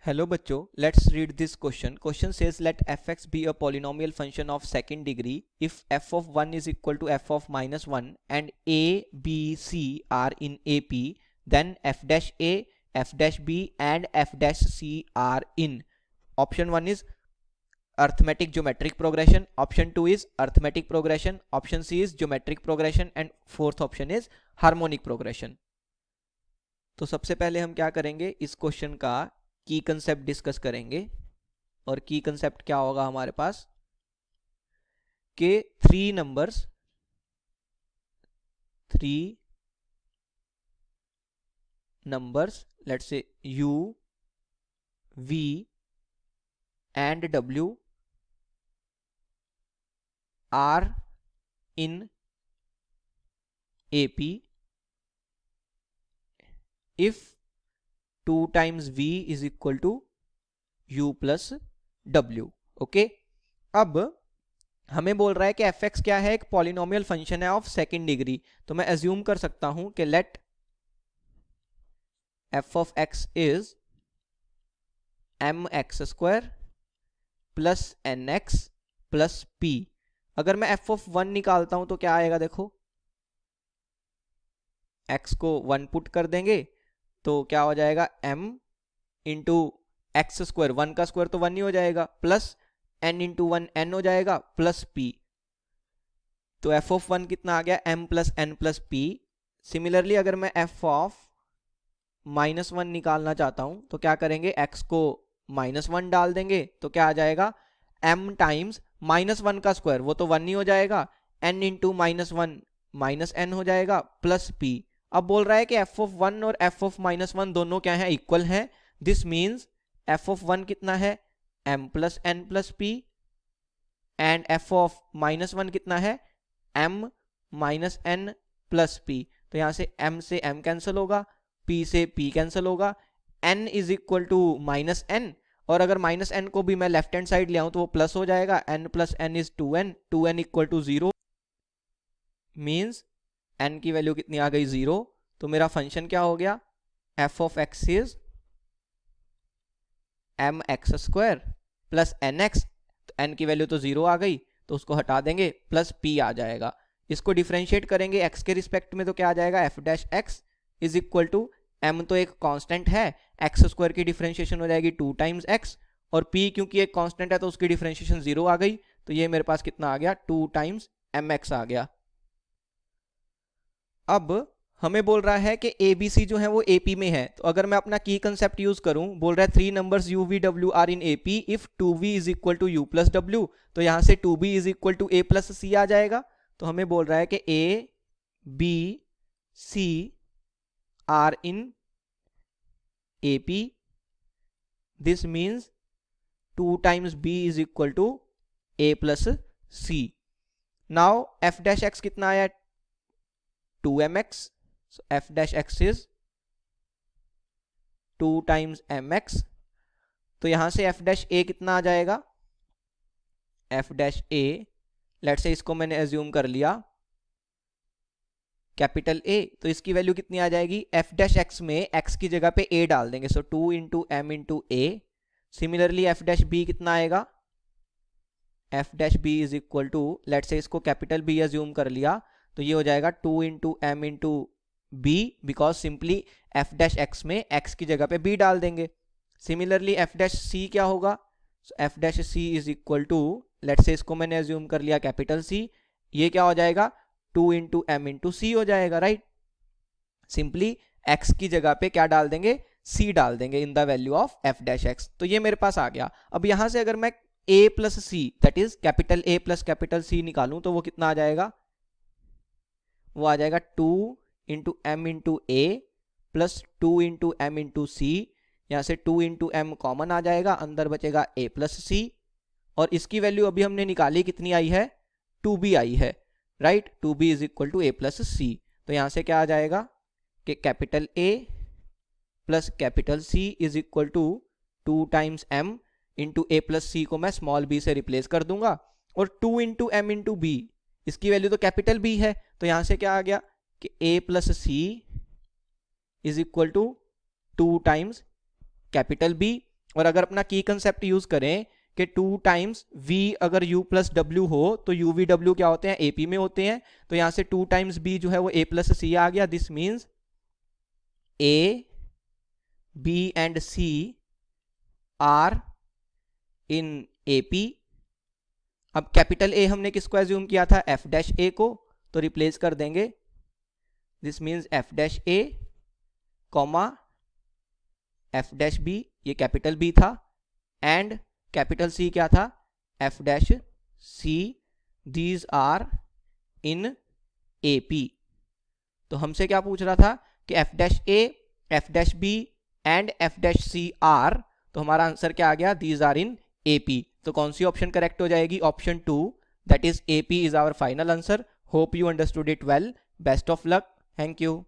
Hello बच्चों, let's read this question. Question says let fx be a polynomial function of second degree if f of 1 is equal to f of minus 1 and a, b, c are in AP, then f dash a, f dash b and f dash c are in. Option 1 is arithmetic geometric progression, option 2 is arithmetic progression, option C is geometric progression and fourth option is harmonic progression. तो सबसे पहले हम क्या करेंगे, इस question का की concept discuss करेंगे और की कंसेप्ट क्या होगा हमारे पास कि three numbers let's say u, v and w are in AP if 2 times v is equal to u plus w. Okay, अब हमें बोल रहा है कि fx क्या है, एक पॉलिनोमियल फंक्शन है ऑफ सेकेंड डिग्री. तो मैं एज्यूम कर सकता हूं कि let f of x is mx square plus nx plus p. अगर मैं f of 1 निकालता हूं तो क्या आएगा, देखो x को 1 पुट कर देंगे तो क्या हो जाएगा m इंटू एक्स स्क्वायर, 1 का स्क्वायर तो 1 ही हो जाएगा, प्लस n इंटू 1 n हो जाएगा प्लस p. तो f ऑफ 1 कितना आ गया, m plus n plus p. Similarly अगर मैं f ऑफ माइनस 1 निकालना चाहता हूं तो क्या करेंगे, x को माइनस 1 डाल देंगे तो क्या आ जाएगा m टाइम्स माइनस 1 का स्क्वायर, वो तो 1 ही हो जाएगा, n into minus 1 minus n हो जाएगा प्लस p. अब बोल रहा है कि f ऑफ 1 और f ऑफ माइनस 1 दोनों क्या है, इक्वल है. दिस मीन्स f ऑफ 1 कितना है, m plus n plus p and f of minus 1 कितना है, m minus n plus p. तो यहां से m से m कैंसिल होगा, p से p कैंसिल होगा, n is equal to minus n. और अगर माइनस n को भी मैं लेफ्ट हैंड साइड ले आऊं तो वो प्लस हो जाएगा, n plus n is 2n, 2n equal to 0 means n की वैल्यू कितनी आ गई, 0. तो मेरा फंक्शन क्या हो गया, f of x is M X square plus N X. तो एन की वैल्यू तो 0 आ गई तो उसको हटा देंगे, प्लस p आ जाएगा. इसको डिफरेंशिएट करेंगे x के रिस्पेक्ट में तो क्या आ जाएगा, f dash x is equal to m तो एक कांस्टेंट है, x स्क्वायर की डिफरेंशिएशन हो जाएगी 2 टाइम्स x और p क्योंकि एक कांस्टेंट है तो उसकी डिफरेंशिएशन 0 आ गई. तो ये मेरे पास कितना आ गया, 2 टाइम्स mx आ गया. अब हमें बोल रहा है कि ABC जो है वो AP में है. तो अगर मैं अपना की कंसेप्ट यूज करूं, बोल रहा है three numbers u, v, w are in AP if 2v is equal to u plus w. तो यहां से 2b is equal to a plus c आ जाएगा. तो हमें बोल रहा है कि a, b, c are in AP. This means 2 times b is equal to a plus c. Now f dash x कितना आया, 2mx. So f dash x is 2 times mx. तो यहां से f dash a कितना आ जाएगा, f dash a late say इसको मैंने assume कर लिया कैपिटल A, तो इसकी वैल्यू कितनी आ जाएगी, f dash x में x की जगह पे a डाल देंगे, so 2 into m into a. Similarly f dash b कितना आएगा, f dash b is equal to let say इसको कैपिटल B एज्यूम कर लिया तो ये हो जाएगा 2 into m into b, because simply f dash x में x की जगह पे b डाल देंगे. सिमिलरली f डैश c क्या होगा, f dash c is equal to let say इसको मैंने एज्यूम कर लिया कैपिटल C, ये क्या हो जाएगा 2 इंटू m इंटू c हो जाएगा, राइट. सिंपली x की जगह पे क्या डाल देंगे, c डाल देंगे in the value of f dash x. तो ये मेरे पास आ गया. अब यहां से अगर मैं a plus c that is capital A plus capital C निकालूं तो वो कितना आ जाएगा, वो आ जाएगा 2 इंटू एम इंटू ए प्लस 2 इंटू एम इंटू सी. यहाँ से 2 इंटू एम कॉमन आ जाएगा, अंदर बचेगा a प्लस सी और इसकी वैल्यू अभी हमने निकाली कितनी आई है, 2b आई है, right. 2b is equal to a plus C. तो यहाँ से क्या आ जाएगा कि capital A plus capital C is equal to 2 times m into a plus C को मैं स्मॉल b से रिप्लेस कर दूंगा और 2 इंटू m इंटू b, इसकी वैल्यू तो कैपिटल B है. तो यहां से क्या आ गया कि a plus C is equal to 2 times capital B और अगर अपना की कंसेप्ट यूज करें कि 2 टाइम्स v अगर u प्लस w हो तो u v w क्या होते हैं, AP में होते हैं। तो यहां से 2 टाइम्स b जो है वो a प्लस c आ गया। This means a b and c are in AP। अब कैपिटल A हमने किसको एज्यूम किया था, f डैश a को, तो रिप्लेस कर देंगे। This means f dash a comma f dash b, ये कैपिटल B था, एंड कैपिटल C क्या था, f dash c। These are in AP। तो हमसे क्या पूछ रहा था कि f dash a, f dash b and f dash c are, तो हमारा आंसर क्या आ गया, दीज आर इन AP। तो कौन सी ऑप्शन करेक्ट हो जाएगी, option 2, that is AP is our final answer. Hope you understood it well. Best of luck. Thank you.